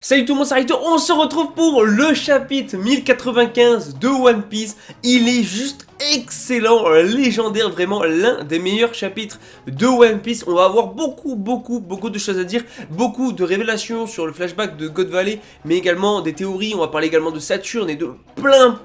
Salut tout le monde, c'est Rito, on se retrouve pour le chapitre 1095 de One Piece. Il est juste excellent, légendaire, vraiment l'un des meilleurs chapitres de One Piece. On va avoir beaucoup de choses à dire, beaucoup de révélations sur le flashback de God Valley, mais également des théories. On va parler également de Saturne et de plein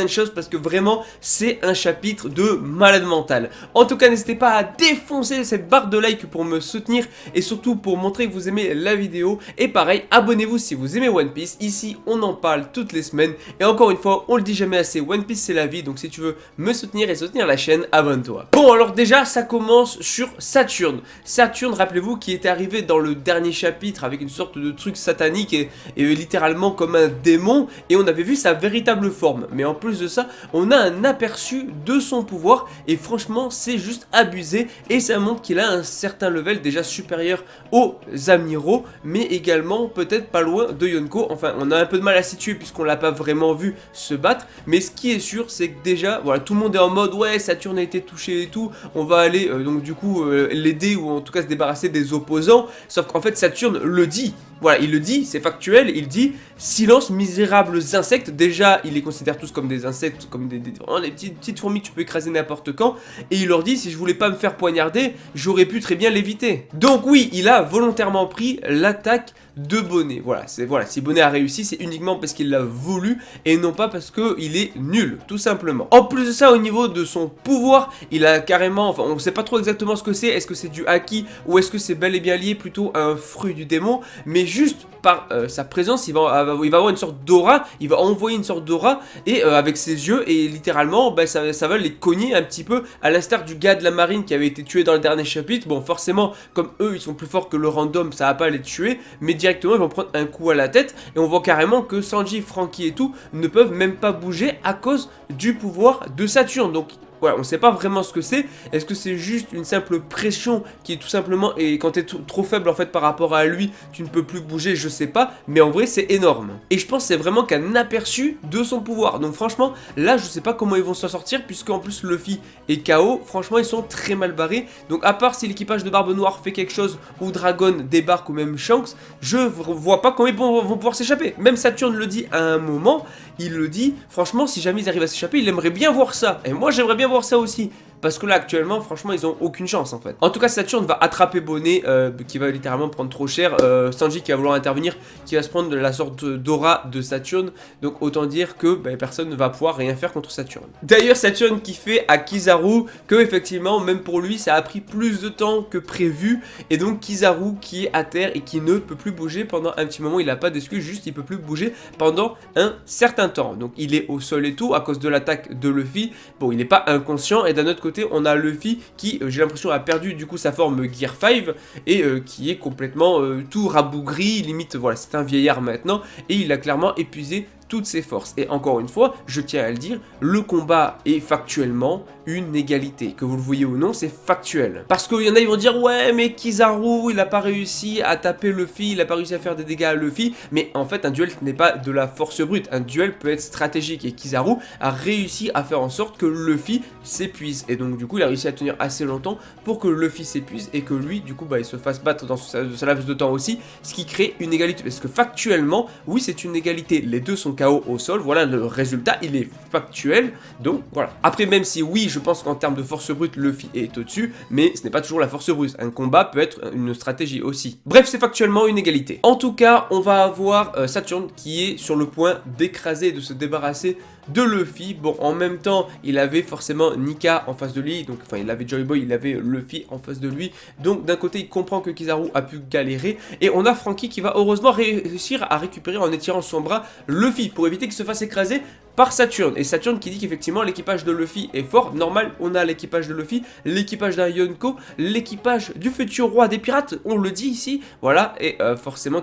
de choses parce que vraiment c'est un chapitre de malade mental. En tout cas, n'hésitez pas à défoncer cette barre de like pour me soutenir et surtout pour montrer que vous aimez la vidéo. Et pareil, abonnez-vous si vous aimez One Piece. Ici on en parle toutes les semaines et encore une fois on le dit jamais assez, One Piece c'est la vie. Donc si tu veux me soutenir et soutenir la chaîne, abonne-toi. Bon, alors déjà ça commence sur Saturne. Saturne, rappelez-vous, qui était arrivé dans le dernier chapitre avec une sorte de truc satanique et littéralement comme un démon, et on avait vu sa véritable forme. Mais en plus de ça, on a un aperçu de son pouvoir et franchement c'est juste abusé et ça montre qu'il a un certain level déjà supérieur aux amiraux, mais également peut-être pas loin de Yonko. Enfin, on a un peu de mal à situer puisqu'on l'a pas vraiment vu se battre, mais ce qui est sûr c'est que déjà voilà, tout le monde est en mode ouais, Saturne a été touché et tout, on va aller donc du coup l'aider ou en tout cas se débarrasser des opposants. Sauf qu'en fait Saturne le dit, voilà, il le dit, c'est factuel, il dit silence misérables insectes. Déjà il les considère tous comme des insectes, comme des petites fourmis que tu peux écraser n'importe quand, et il leur dit si je voulais pas me faire poignarder, j'aurais pu très bien l'éviter. Donc oui, il a volontairement pris l'attaque de Bonnet. Voilà, si Bonnet a réussi, c'est uniquement parce qu'il l'a voulu et non pas parce qu'il est nul, tout simplement. En plus de ça, au niveau de son pouvoir, il a carrément, enfin on sait pas trop exactement ce que c'est, est-ce que c'est du haki ou est-ce que c'est bel et bien lié plutôt à un fruit du démon, mais juste par sa présence, il va avoir une sorte d'aura, il va envoyer une sorte d'aura et avec ses yeux, et littéralement bah, ça va les cogner un petit peu à l'instar du gars de la marine qui avait été tué dans le dernier chapitre. Bon, forcément, comme eux ils sont plus forts que le random, ça va pas les tuer, mais directement ils vont prendre un coup à la tête et on voit carrément que Sanji, Franky et tout ne peuvent même pas bouger à cause du pouvoir de Saturne. Donc voilà, on sait pas vraiment ce que c'est. Est-ce que c'est juste une simple pression qui est tout simplement, et quand t'es trop faible en fait par rapport à lui, tu ne peux plus bouger, je sais pas, mais en vrai c'est énorme. Et je pense que c'est vraiment qu'un aperçu de son pouvoir. Donc franchement, là je sais pas comment ils vont s'en sortir, puisque en plus Luffy est KO, franchement ils sont très mal barrés. Donc à part si l'équipage de Barbe Noire fait quelque chose, ou Dragon débarque, ou même Shanks, je vois pas comment ils vont pouvoir s'échapper. Même Saturne le dit à un moment, il le dit, franchement si jamais ils arrivent à s'échapper, il aimerait bien voir ça. Et moi j'aimerais bien voir ça aussi. Parce que là actuellement franchement ils ont aucune chance en fait. En tout cas Saturne va attraper Bonnet qui va littéralement prendre trop cher. Sanji qui va vouloir intervenir, qui va se prendre de la sorte d'aura de Saturne. Donc autant dire que personne ne va pouvoir rien faire contre Saturne. D'ailleurs Saturne qui fait à Kizaru que effectivement même pour lui ça a pris plus de temps que prévu. Et donc Kizaru qui est à terre et qui ne peut plus bouger pendant un petit moment. Il n'a pas d'excuse, juste il peut plus bouger pendant un certain temps. Donc il est au sol et tout à cause de l'attaque de Luffy. Bon, il n'est pas inconscient, et d'un autre côté on a Luffy qui j'ai l'impression a perdu du coup sa forme Gear 5 et qui est complètement tout rabougri, limite voilà, c'est un vieillard maintenant, et il a clairement épuisé toutes ses forces. Et encore une fois, je tiens à le dire, le combat est factuellement une égalité. Que vous le voyez ou non, c'est factuel. Parce qu'il y en a, ils vont dire, ouais, mais Kizaru, il a pas réussi à taper Luffy, il a pas réussi à faire des dégâts à Luffy. Mais en fait, un duel n'est pas de la force brute. Un duel peut être stratégique. Et Kizaru a réussi à faire en sorte que Luffy s'épuise. Et donc, du coup, il a réussi à tenir assez longtemps pour que Luffy s'épuise et que lui, du coup, il se fasse battre dans sa laps de temps aussi. Ce qui crée une égalité. Parce que factuellement, oui, c'est une égalité. Les deux sont KO au sol, voilà, le résultat il est factuel, donc voilà. Après, même si oui, je pense qu'en termes de force brute, Luffy est au-dessus, mais ce n'est pas toujours la force brute, un combat peut être une stratégie aussi. Bref, c'est factuellement une égalité. En tout cas, on va avoir Saturne qui est sur le point d'écraser et de se débarrasser de Luffy. Bon, en même temps, il avait forcément Nika en face de lui, donc enfin il avait Joy Boy, il avait Luffy en face de lui, donc d'un côté il comprend que Kizaru a pu galérer, et on a Franky qui va heureusement réussir à récupérer en étirant son bras Luffy pour éviter qu'il se fasse écraser par Saturne. Et Saturne qui dit qu'effectivement l'équipage de Luffy est fort. Normal, on a l'équipage de Luffy, l'équipage d'un Yonko, l'équipage du futur roi des pirates, on le dit ici, voilà. Et forcément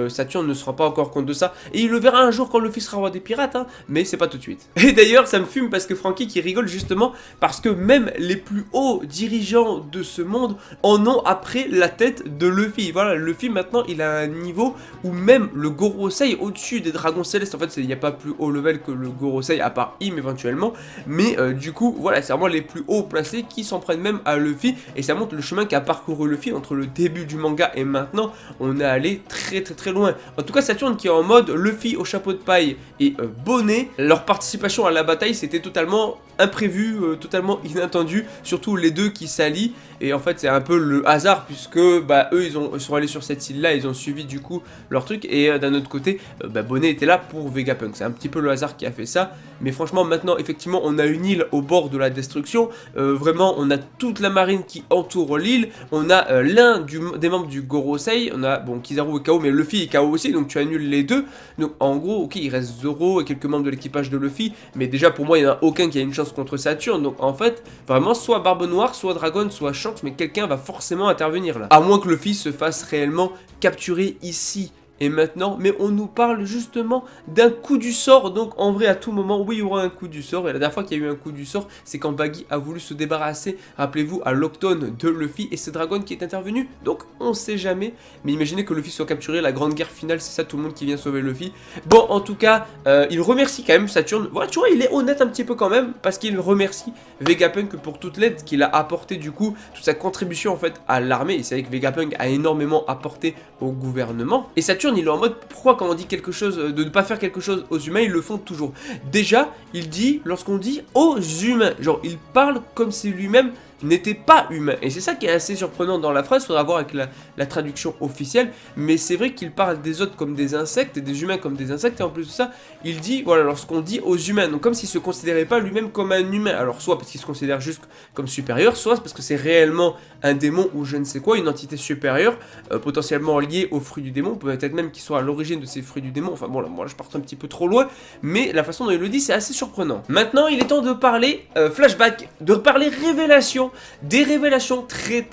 Saturne ne se rend pas encore compte de ça, et il le verra un jour quand Luffy sera roi des pirates, hein, mais c'est pas tout de suite. Et d'ailleurs ça me fume parce que Franky qui rigole justement parce que même les plus hauts dirigeants de ce monde en ont après la tête de Luffy. Voilà, Luffy maintenant il a un niveau où même le Gorosei au-dessus des dragons célestes, en fait il n'y a pas plus haut level que le Gorosei, à part Im éventuellement, mais du coup, voilà, c'est vraiment les plus hauts placés qui s'en prennent même à Luffy, et ça montre le chemin qu'a parcouru Luffy entre le début du manga et maintenant. On est allé très loin. En tout cas, Saturne qui est en mode Luffy au chapeau de paille et bonnet, leur participation à la bataille c'était totalement imprévu, totalement inattendu, surtout les deux qui s'allient, et en fait c'est un peu le hasard puisque bah eux ils sont allés sur cette île là, ils ont suivi du coup leur truc, et d'un autre côté Bonnet était là pour Vegapunk, c'est un petit peu le hasard qui a fait ça, mais franchement maintenant effectivement on a une île au bord de la destruction, vraiment on a toute la marine qui entoure l'île, on a l'un des membres du Gorosei, on a bon Kizaru est KO mais Luffy est KO aussi, donc tu annules les deux, donc en gros ok il reste Zoro et quelques membres de l'équipage de Luffy, mais déjà pour moi il n'y en a aucun qui a une chance contre Saturne, donc en fait vraiment soit Barbe Noire, soit Dragon, soit Shanks, mais quelqu'un va forcément intervenir là, à moins que Luffy se fasse réellement capturer ici et maintenant, mais on nous parle justement d'un coup du sort, donc en vrai à tout moment, oui il y aura un coup du sort, et la dernière fois qu'il y a eu un coup du sort, c'est quand Baggy a voulu se débarrasser, rappelez-vous, à l'Octone de Luffy, et c'est Dragon qui est intervenu, donc on sait jamais, mais imaginez que Luffy soit capturé, la grande guerre finale, c'est ça, tout le monde qui vient sauver Luffy. Bon, en tout cas, il remercie quand même Saturne, voilà, tu vois, il est honnête un petit peu quand même, parce qu'il remercie Vegapunk pour toute l'aide qu'il a apporté du coup, toute sa contribution en fait à l'armée, et c'est vrai que Vegapunk a énormément apporté au gouvernement, et Saturne il est en mode pourquoi quand on dit quelque chose de ne pas faire quelque chose aux humains ils le font toujours. Déjà il dit lorsqu'on dit aux humains, genre il parle comme si lui-même n'était pas humain, et c'est ça qui est assez surprenant dans la phrase, faudra voir avec la traduction officielle, mais c'est vrai qu'il parle des autres comme des insectes et des humains comme des insectes, et en plus de ça il dit voilà lorsqu'on dit aux humains, donc comme s'il se considérait pas lui-même comme un humain, alors soit parce qu'il se considère juste comme supérieur, soit parce que c'est réellement un démon ou je ne sais quoi, une entité supérieure, potentiellement liée aux fruits du démon, peut-être même qu'il soit à l'origine de ces fruits du démon, enfin bon là moi je pars un petit peu trop loin, mais la façon dont il le dit c'est assez surprenant. Maintenant il est temps de parler flashback, de parler révélation, des révélations très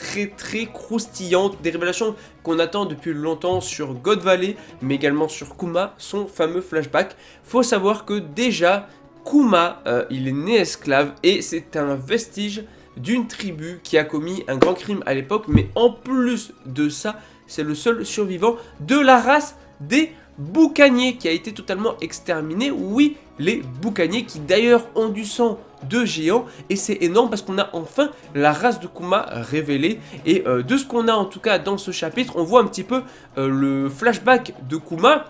croustillantes, des révélations qu'on attend depuis longtemps sur God Valley, mais également sur Kuma, son fameux flashback. Faut savoir que déjà, Kuma, il est né esclave, et c'est un vestige d'une tribu qui a commis un grand crime à l'époque, mais en plus de ça, c'est le seul survivant de la race des boucaniers qui a été totalement exterminé. Oui, les boucaniers qui d'ailleurs ont du sang de géants, et c'est énorme parce qu'on a enfin la race de Kuma révélée, et de ce qu'on a en tout cas dans ce chapitre, on voit un petit peu le flashback de Kuma,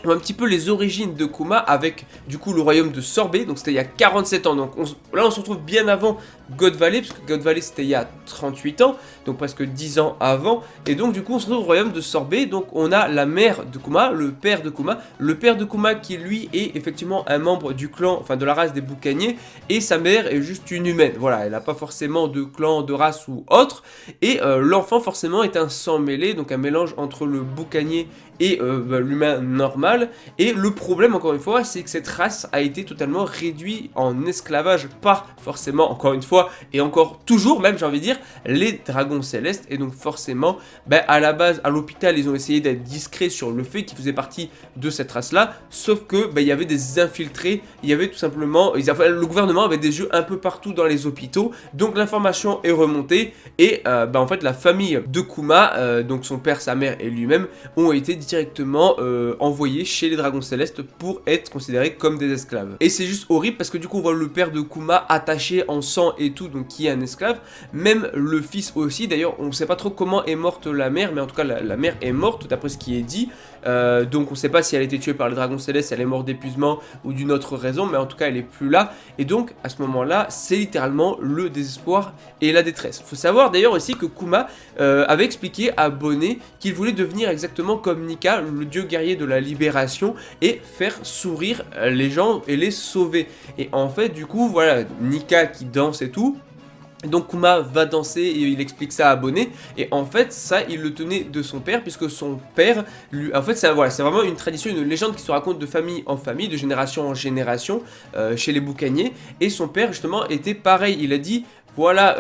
un petit peu les origines de Kuma avec du coup le royaume de Sorbet, donc c'était il y a 47 ans, donc là on se retrouve bien avant God Valley, parce que God Valley c'était il y a 38 ans, donc presque 10 ans avant, et donc du coup on se retrouve au royaume de Sorbet, donc on a la mère de Kuma, le père de Kuma qui lui est effectivement un membre du clan, enfin de la race des boucaniers, et sa mère est juste une humaine, voilà, elle n'a pas forcément de clan, de race ou autre, et l'enfant forcément est un sang mêlé, donc un mélange entre le boucanier et l'humain normal, et le problème encore une fois c'est que cette race a été totalement réduite en esclavage par forcément encore une fois et encore toujours même j'ai envie de dire les dragons célestes, et donc forcément à la base à l'hôpital ils ont essayé d'être discrets sur le fait qu'ils faisaient partie de cette race là, sauf que il y avait des infiltrés, il y avait tout simplement le gouvernement avait des yeux un peu partout dans les hôpitaux, donc l'information est remontée, et en fait la famille de Kuma, donc son père, sa mère et lui-même ont été directement envoyés chez les dragons célestes pour être considérés comme des esclaves. Et c'est juste horrible parce que du coup on voit le père de Kuma attaché en sang et tout, donc qui est un esclave, même le fils aussi, d'ailleurs on ne sait pas trop comment est morte la mère, mais en tout cas la mère est morte d'après ce qui est dit, donc on ne sait pas si elle a été tuée par les dragons célestes, si elle est morte d'épuisement ou d'une autre raison, mais en tout cas elle est plus là, et donc à ce moment là c'est littéralement le désespoir et la détresse. Faut savoir d'ailleurs aussi que Kuma avait expliqué à Bonnet qu'il voulait devenir exactement comme Nika, le dieu guerrier de la libération, et faire sourire les gens et les sauver. Et en fait du coup voilà, Nika qui danse et tout, donc Kuma va danser et il explique ça à Bonnet, et en fait ça il le tenait de son père, puisque son père lui, en fait c'est voilà, c'est vraiment une tradition, une légende qui se raconte de famille en famille, de génération en génération chez les boucaniers, et son père justement était pareil, il a dit voilà,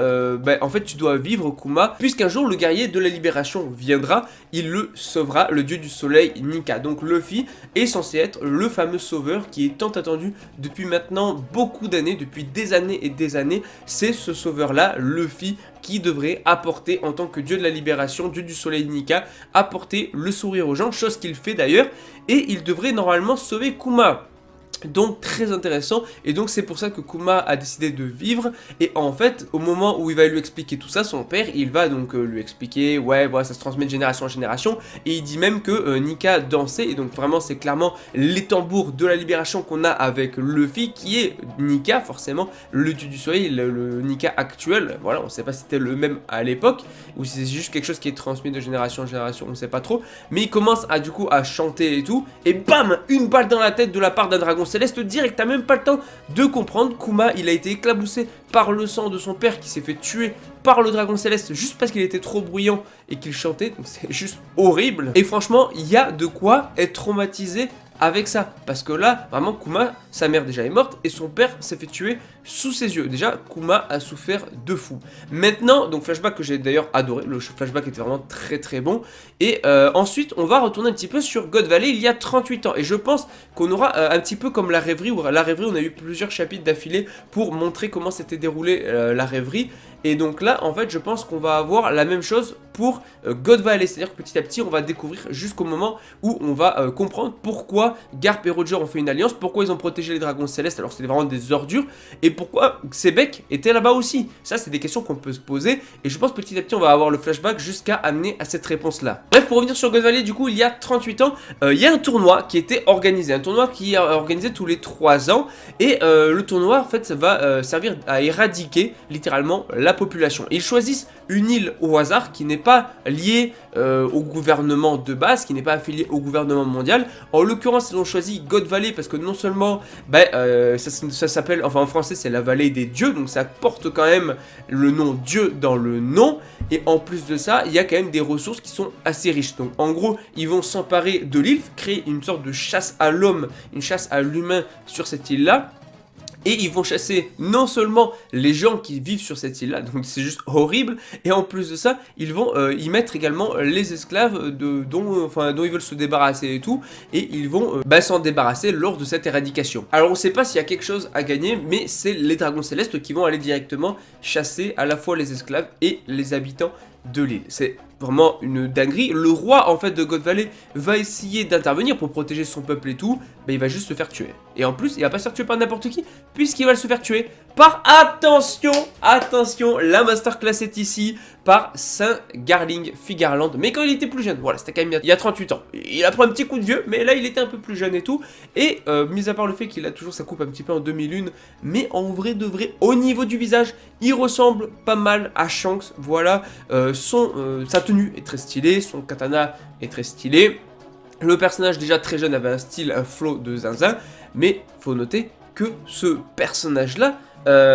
en fait tu dois vivre Kuma, puisqu'un jour le guerrier de la libération viendra, il le sauvera, le dieu du soleil Nika. Donc Luffy est censé être le fameux sauveur qui est tant attendu depuis maintenant beaucoup d'années, depuis des années et des années. C'est ce sauveur là, Luffy, qui devrait apporter en tant que dieu de la libération, dieu du soleil Nika, apporter le sourire aux gens, chose qu'il fait d'ailleurs, et il devrait normalement sauver Kuma. Donc très intéressant, et donc c'est pour ça que Kuma a décidé de vivre. Et en fait, au moment où il va lui expliquer tout ça, son père, il va donc lui expliquer, ouais voilà, ça se transmet de génération en génération. Et il dit même que Nika dansait, et donc vraiment c'est clairement les tambours de la libération qu'on a avec Luffy, qui est Nika forcément, le dieu du soleil, le Nika actuel. Voilà, on sait pas si c'était le même à l'époque, ou si c'est juste quelque chose qui est transmis de génération en génération, on sait pas trop. Mais il commence à du coup à chanter et tout, et bam, une balle dans la tête de la part d'un dragon céleste direct, t'as même pas le temps de comprendre. Kuma, il a été éclaboussé par le sang de son père qui s'est fait tuer par le dragon céleste juste parce qu'il était trop bruyant et qu'il chantait, donc c'est juste horrible. Et franchement, il y a de quoi être traumatisé avec ça, parce que là, vraiment, Kuma, sa mère déjà est morte et son père s'est fait tuer sous ses yeux. Déjà, Kuma a souffert de fou. Maintenant, donc flashback que j'ai d'ailleurs adoré, le flashback était vraiment très très bon. Et ensuite, on va retourner un petit peu sur God Valley il y a 38 ans. Et je pense qu'on aura un petit peu comme la rêverie, où la rêverie, on a eu plusieurs chapitres d'affilée pour montrer comment s'était déroulée la rêverie. Et donc là, en fait, je pense qu'on va avoir la même chose pour God Valley. C'est-à-dire que petit à petit, on va découvrir jusqu'au moment où on va comprendre pourquoi Garp et Roger ont fait une alliance, pourquoi ils ont protégé les dragons célestes alors que c'était vraiment des ordures, et pourquoi Xebec était là-bas aussi. Ça, c'est des questions qu'on peut se poser, et je pense petit à petit, on va avoir le flashback jusqu'à amener à cette réponse-là. Bref, pour revenir sur God Valley, du coup, il y a 38 ans, il y a un tournoi qui était organisé, un tournoi qui est organisé tous les 3 ans, et le tournoi, en fait, ça va servir à éradiquer, littéralement, la population. Et ils choisissent une île au hasard qui n'est pas liée au gouvernement de base, qui n'est pas affiliée au gouvernement mondial. En l'occurrence, ils ont choisi God Valley parce que non seulement ça s'appelle, enfin en français c'est la vallée des dieux, donc ça porte quand même le nom Dieu dans le nom, et en plus de ça, il y a quand même des ressources qui sont assez riches. Donc en gros, ils vont s'emparer de l'île, créer une sorte de chasse à l'homme, une chasse à l'humain sur cette île-là. Et ils vont chasser non seulement les gens qui vivent sur cette île-là, donc c'est juste horrible, et en plus de ça, ils vont y mettre également les esclaves dont ils veulent se débarrasser et tout, et ils vont s'en débarrasser lors de cette éradication. Alors on sait pas s'il y a quelque chose à gagner, mais c'est les dragons célestes qui vont aller directement chasser à la fois les esclaves et les habitants de l'île. C'est vraiment une dinguerie. Le roi en fait de God Valley va essayer d'intervenir pour protéger son peuple et tout, mais il va juste se faire tuer. Et en plus, il va pas se faire tuer par n'importe qui, puisqu'il va se faire tuer par, attention, la masterclass est ici, par Saint Garling Figarland, mais quand il était plus jeune, voilà, c'était quand même il y a 38 ans. Il a pris un petit coup de vieux, mais là il était un peu plus jeune et tout, et mis à part le fait qu'il a toujours sa coupe un petit peu en 2001, mais en vrai de vrai, au niveau du visage, il ressemble pas mal à Shanks, voilà, sa tenue est très stylée, son katana est très stylé, le personnage déjà très jeune avait un style, un flow de zinzin, mais faut noter que ce personnage-là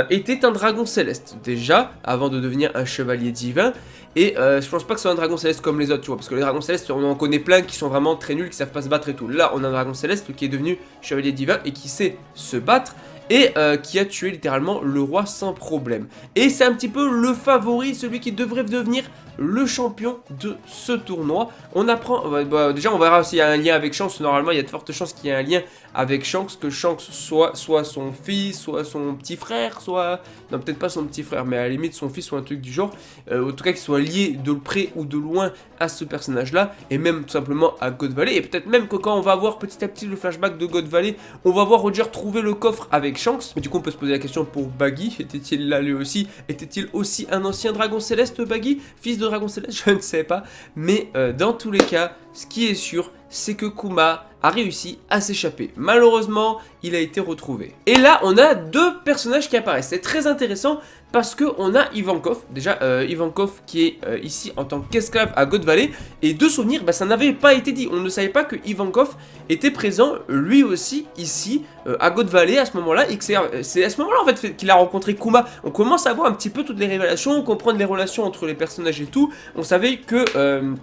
était un dragon céleste, déjà, avant de devenir un chevalier divin, et je pense pas que ce soit un dragon céleste comme les autres, tu vois, parce que les dragons célestes, on en connaît plein qui sont vraiment très nuls, qui savent pas se battre et tout. Là, on a un dragon céleste qui est devenu chevalier divin et qui sait se battre, et qui a tué littéralement le roi sans problème. Et c'est un petit peu le favori, celui qui devrait devenir le champion de ce tournoi. On apprend, déjà on verra s'il y a un lien avec Shanks, normalement il y a de fortes chances qu'il y ait un lien avec Shanks, que Shanks soit son fils, soit son petit frère, soit... Non, peut-être pas son petit frère, mais à la limite son fils ou un truc du genre. En tout cas qu'il soit lié de près ou de loin à ce personnage-là, et même tout simplement à God Valley. Et peut-être même que quand on va voir petit à petit le flashback de God Valley, on va voir Roger trouver le coffre avec Shanks. Mais du coup on peut se poser la question pour Baggy, était-il là lui aussi? Était-il aussi un ancien dragon céleste, Baggy? Fils de dragon céleste? Je ne sais pas. Mais dans tous les cas, ce qui est sûr, c'est que Kuma a réussi à s'échapper. Malheureusement, il a été retrouvé. Et là, on a deux personnages qui apparaissent. C'est très intéressant parce qu'on a Ivankov, déjà Ivankov qui est ici en tant qu'esclave à God Valley, et de souvenir, ça n'avait pas été dit. On ne savait pas que Ivankov était présent lui aussi ici à God Valley à ce moment-là, et que c'est à ce moment-là en fait qu'il a rencontré Kuma. On commence à voir un petit peu toutes les révélations, comprendre les relations entre les personnages et tout. On savait que...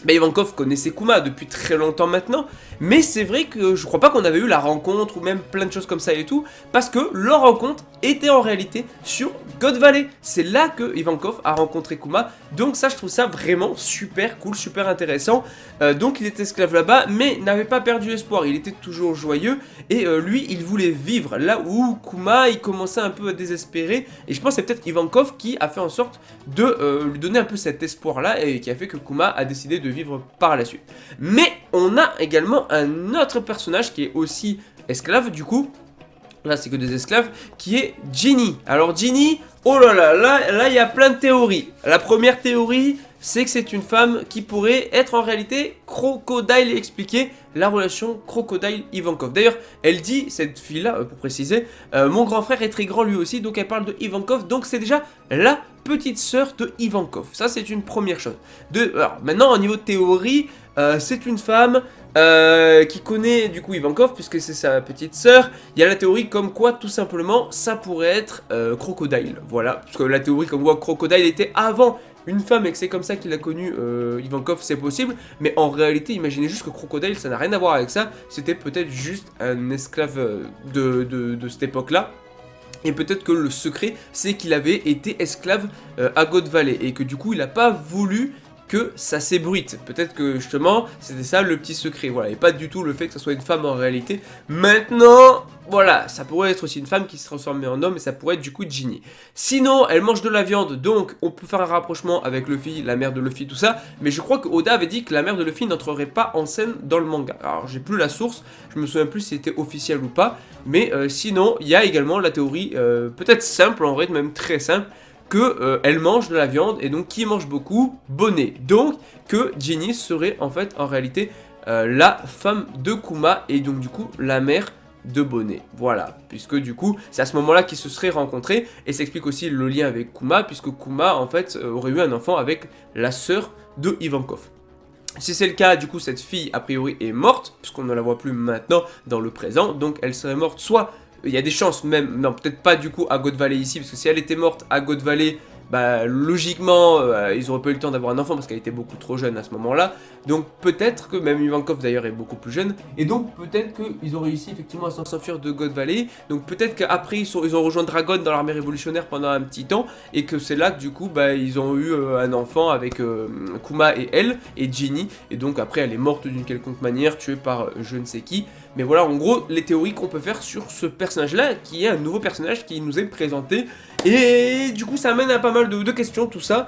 Ivankov connaissait Kuma depuis très longtemps maintenant, mais c'est vrai que je crois pas qu'on avait eu la rencontre ou même plein de choses comme ça et tout, parce que leur rencontre était en réalité sur God Valley. C'est là que Ivankov a rencontré Kuma, donc ça je trouve ça vraiment super cool, super intéressant. Donc il était esclave là-bas, mais n'avait pas perdu espoir, il était toujours joyeux, et lui il voulait vivre, là où Kuma il commençait un peu à désespérer, et je pense que c'est peut-être Ivankov qui a fait en sorte de lui donner un peu cet espoir là, et qui a fait que Kuma a décidé de vivre par la suite. Mais on a également un autre personnage qui est aussi esclave du coup. Là c'est que des esclaves, qui est Ginny. Alors Ginny, oh là là, là il y a plein de théories. La première théorie, c'est que c'est une femme qui pourrait être en réalité Crocodile et expliquer la relation Crocodile-Ivankov. D'ailleurs, elle dit, cette fille-là, pour préciser, mon grand frère est très grand lui aussi, donc elle parle de Ivankov, donc c'est déjà la petite sœur de Ivankov. Ça c'est une première chose. Alors maintenant, au niveau de théorie, c'est une femme qui connaît du coup Ivankov puisque c'est sa petite sœur. Il y a la théorie comme quoi tout simplement ça pourrait être Crocodile, voilà, parce que la théorie comme quoi Crocodile était avant une femme et que c'est comme ça qu'il a connu Ivankov, c'est possible, mais en réalité imaginez juste que Crocodile ça n'a rien à voir avec ça, c'était peut-être juste un esclave de cette époque là. Et peut-être que le secret c'est qu'il avait été esclave à God Valley et que du coup il n'a pas voulu que ça s'ébruite. Peut-être que justement c'était ça le petit secret, voilà, et pas du tout le fait que ça soit une femme en réalité. Maintenant, voilà, ça pourrait être aussi une femme qui se transformait en homme et ça pourrait être du coup Ginny. Sinon, elle mange de la viande, donc on peut faire un rapprochement avec Luffy, la mère de Luffy, tout ça, mais je crois que Oda avait dit que la mère de Luffy n'entrerait pas en scène dans le manga. Alors j'ai plus la source, je me souviens plus si c'était officiel ou pas, mais sinon, il y a également la théorie, peut-être simple, en vrai, même très simple, que elle mange de la viande et donc qui mange beaucoup, Bonnet. Donc que Ginny serait en fait en réalité la femme de Kuma et donc du coup la mère de Bonnet. Voilà, puisque du coup c'est à ce moment-là qu'ils se seraient rencontrés et ça explique aussi le lien avec Kuma puisque Kuma en fait aurait eu un enfant avec la sœur de Ivankov. Si c'est le cas, du coup cette fille a priori est morte puisqu'on ne la voit plus maintenant dans le présent, donc elle serait morte soit... Il y a des chances même, non peut-être pas du coup à God Valley ici, parce que si elle était morte à God Valley, bah logiquement ils auraient pas eu le temps d'avoir un enfant parce qu'elle était beaucoup trop jeune à ce moment-là. Donc peut-être que même Ivankov d'ailleurs est beaucoup plus jeune. Et donc peut-être qu'ils ont réussi effectivement à s'enfuir de God Valley. Donc peut-être qu'après ils ont rejoint Dragon dans l'armée révolutionnaire pendant un petit temps. Et que c'est là que du coup bah, ils ont eu un enfant avec Kuma et elle et Ginny. Et donc après elle est morte d'une quelconque manière, tuée par je ne sais qui. Mais voilà en gros les théories qu'on peut faire sur ce personnage là qui est un nouveau personnage qui nous est présenté. Et du coup ça amène à pas mal de questions tout ça.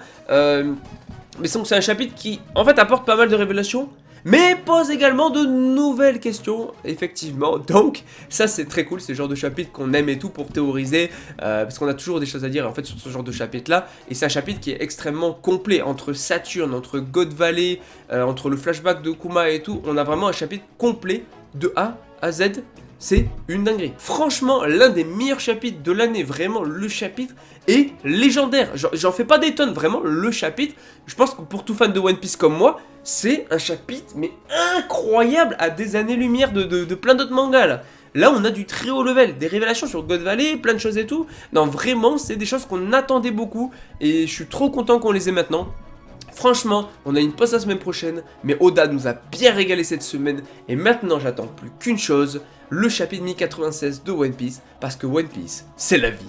Mais c'est un chapitre qui en fait apporte pas mal de révélations, mais pose également de nouvelles questions, effectivement. Donc ça c'est très cool, c'est le genre de chapitre qu'on aime et tout pour théoriser, parce qu'on a toujours des choses à dire en fait sur ce genre de chapitre là. Et c'est un chapitre qui est extrêmement complet, entre Saturne, entre God Valley, entre le flashback de Kuma et tout. On a vraiment un chapitre complet de A à Z. C'est une dinguerie. Franchement, l'un des meilleurs chapitres de l'année, vraiment le chapitre est légendaire. J'en fais pas des tonnes, vraiment le chapitre. Je pense que pour tout fan de One Piece comme moi, c'est un chapitre mais incroyable à des années-lumière de plein d'autres mangas là. Là, on a du très haut level, des révélations sur God Valley, plein de choses et tout. Non, vraiment, c'est des choses qu'on attendait beaucoup et je suis trop content qu'on les ait maintenant. Franchement, on a une pause la semaine prochaine, mais Oda nous a bien régalé cette semaine, et maintenant j'attends plus qu'une chose, le chapitre 1096 de One Piece, parce que One Piece, c'est la vie.